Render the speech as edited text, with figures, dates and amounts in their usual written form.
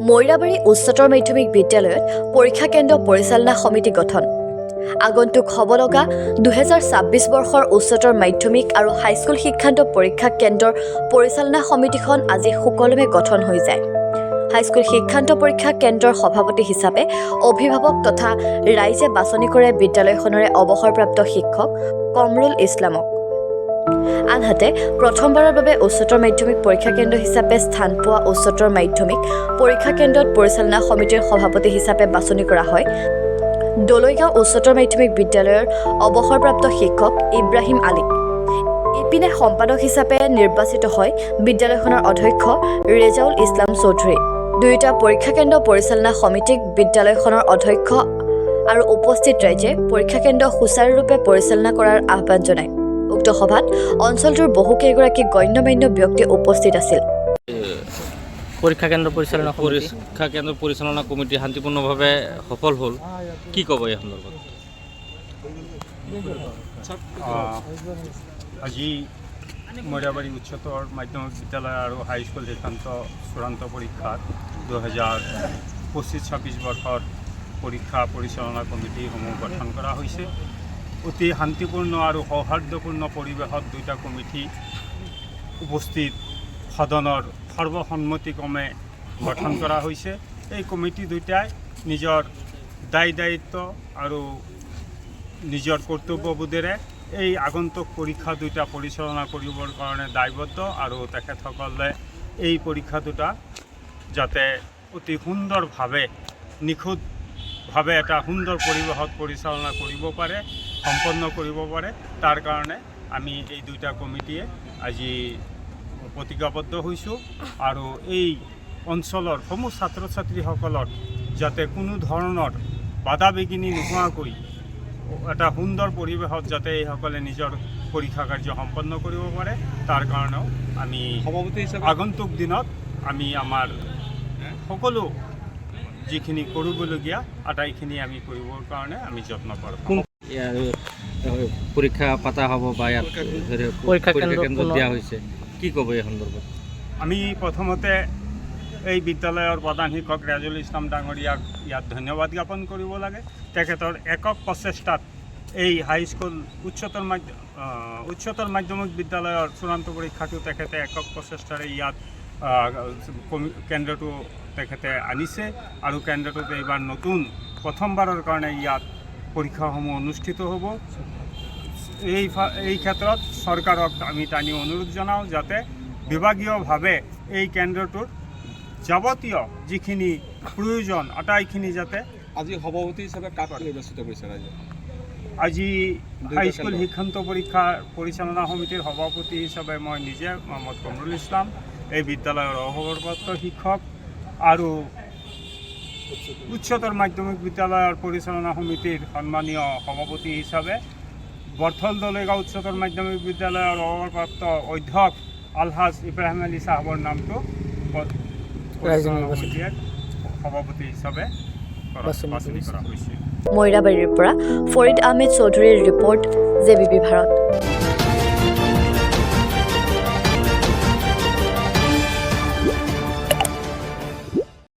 মৈৰাবাৰী উচ্চতৰ মাধ্যমিক বিদ্যালয়ত পৰীক্ষা কেন্দ্ৰ পৰিচালনা সমিতি গঠন। আগন্তুক হ'ব লগা 2026 বৰ্ষৰ উচ্চতৰ মাধ্যমিক আৰু হাইস্কুল শিক্ষান্ত পৰীক্ষা কেন্দ্ৰৰ পৰিচালনা সমিতিখন আজি সুকলমে গঠন হৈ যায়। হাইস্কুল শিক্ষান্ত পৰীক্ষা কেন্দ্ৰৰ সভাপতি হিচাপে অভিভাৱক তথা ৰাইজে বাছনি কৰে বিদ্যালয়খনৰে অৱসৰপ্ৰাপ্ত শিক্ষক কমৰুল ইছলামক। আনহাতে প্ৰথমবাৰৰ বাবে উচ্চতৰ মাধ্যমিক পৰীক্ষা কেন্দ্ৰ হিচাপে স্থান পোৱা উচ্চতৰ মাধ্যমিক পৰীক্ষা কেন্দ্ৰত পৰিচালনা সমিতিৰ সভাপতি হিচাপে বাছনি কৰা হয় দলৈগাঁও উচ্চতৰ মাধ্যমিক বিদ্যালয়ৰ অৱসৰপ্ৰাপ্ত শিক্ষক ইব্ৰাহিম আলী। ইপিনে সম্পাদক হিচাপে নিৰ্বাচিত হয় বিদ্যালয়খনৰ অধ্যক্ষ ৰেজাউল ইছলাম চৌধুৰী। দুয়োটা পৰীক্ষা কেন্দ্ৰ পৰিচালনা সমিতিক বিদ্যালয়খনৰ অধ্যক্ষ আৰু উপস্থিত ৰাইজে পৰীক্ষা কেন্দ্ৰ সুচাৰুৰূপে পৰিচালনা কৰাৰ আহ্বান জনায়। উক্ত সভাত অঞ্চলটোৰ বহুকেইগৰাকী গণ্যমান্য ব্যক্তি উপস্থিত আছিল। পৰীক্ষা কেন্দ্ৰ পৰিচালনা কমিটি শান্তিপূৰ্ণভাৱে সফল হ'ল, কি ক'ব এই সন্দৰ্ভত? আজি মৈৰাবাৰী উচ্চতৰ মাধ্যমিক বিদ্যালয় আৰু হাইস্কুল শিক্ষান্ত চূড়ান্ত পৰীক্ষাত 2025-26 বৰ্ষৰ পৰীক্ষা পৰিচালনা কমিটিসমূহ গঠন কৰা হৈছে। অতি শান্তিপূৰ্ণ আৰু সৌহাৰ্দ্যপূৰ্ণ পৰিৱেশত দুটা কমিটি উপস্থিত সদনৰ সৰ্বসন্মতিক্ৰমে গঠন কৰা হৈছে। এই কমিটি দুটাই নিজৰ দায়িত্ব আৰু নিজৰ কৰ্তব্যবোধেৰে এই আগন্তুক পৰীক্ষা দুটা পৰিচালনা কৰিবৰ কাৰণে দায়বদ্ধ আৰু তেখেতসকলে এই পৰীক্ষা দুটা যাতে অতি সুন্দৰভাৱে নিখুঁতভাৱে এটা সুন্দৰ পৰিৱেশত পৰিচালনা কৰিব পাৰে, সম্পন্ন কৰিব পাৰে, তাৰ কাৰণে আমি এই দুটা কমিটিয়ে আজি প্ৰতিজ্ঞাবদ্ধ হৈছোঁ আৰু এই অঞ্চলৰ সমূহ ছাত্ৰ ছাত্ৰীসকলৰ যাতে কোনো ধৰণৰ বাধা বিঘিনি নোহোৱাকৈ এটা সুন্দৰ পৰিৱেশত যাতে এইসকলে নিজৰ পৰীক্ষা কাৰ্য সম্পন্ন কৰিব পাৰে, তাৰ কাৰণেও আমি আগন্তুক দিনত আমি আমাৰ সকলো যিখিনি কৰিবলগীয়া আটাইখিনি আমি কৰিবৰ কাৰণে আমি যত্ন কৰোঁ। পৰীক্ষা পাতা হ'ব বা ইয়াত পৰীক্ষা কেন্দ্ৰ দিয়া হৈছে, কি ক'ব এই সন্দৰ্ভত? আমি প্ৰথমতে এই বিদ্যালয়ৰ প্ৰধান শিক্ষক ৰেজাউল ইছলাম ডাঙৰীয়াক ইয়াত ধন্যবাদ জ্ঞাপন কৰিব লাগে। তেখেতৰ একক প্ৰচেষ্টাত এই হাইস্কুল উচ্চতৰ মাধ্যমিক বিদ্যালয়ৰ চূড়ান্ত পৰীক্ষাটো তেখেতে একক প্ৰচেষ্টাৰে ইয়াত কেন্দ্ৰটো তেখেতে আনিছে আৰু কেন্দ্ৰটোত এইবাৰ প্ৰথমবাৰৰ কাৰণে ইয়াত পৰীক্ষাসমূহ অনুষ্ঠিত হ'ব। এই ক্ষেত্ৰত চৰকাৰক আমি টানি অনুৰোধ জনাওঁ যাতে বিভাগীয়ভাৱে এই কেন্দ্ৰটোৰ যাৱতীয় যিখিনি প্ৰয়োজন আটাইখিনি যাতে আজি সভাপতি হিচাপে কাক নিৰ্বাচিত কৰিছে ৰাইজে? আজি হাইস্কুল শিক্ষান্ত পৰীক্ষা পৰিচালনা সমিতিৰ সভাপতি হিচাপে মই নিজে মহম্মদ কমৰুল ইছলাম, এই বিদ্যালয়ৰ অৱসৰপ্ৰাপ্ত শিক্ষক আৰু উচ্চতৰ মাধ্যমিক বিদ্যালয়ৰ পৰিচালনা সমিতিৰ সন্মানীয় সভাপতি হিচাপে বৰথল দলেগাঁও উচ্চতৰ মাধ্যমিক বিদ্যালয়ৰ অৱসৰপ্ৰাপ্ত অধ্যক্ষ আলহাজ ইব্ৰাহিম আলী চাহাবৰ নামটো সভাপতি হিচাপে বাছনি কৰা হৈছে। মৈৰাবাৰীৰ পৰা ফৰিদ আহমেদ চৌধুৰীৰ ৰিপৰ্ট, JBP ভাৰত।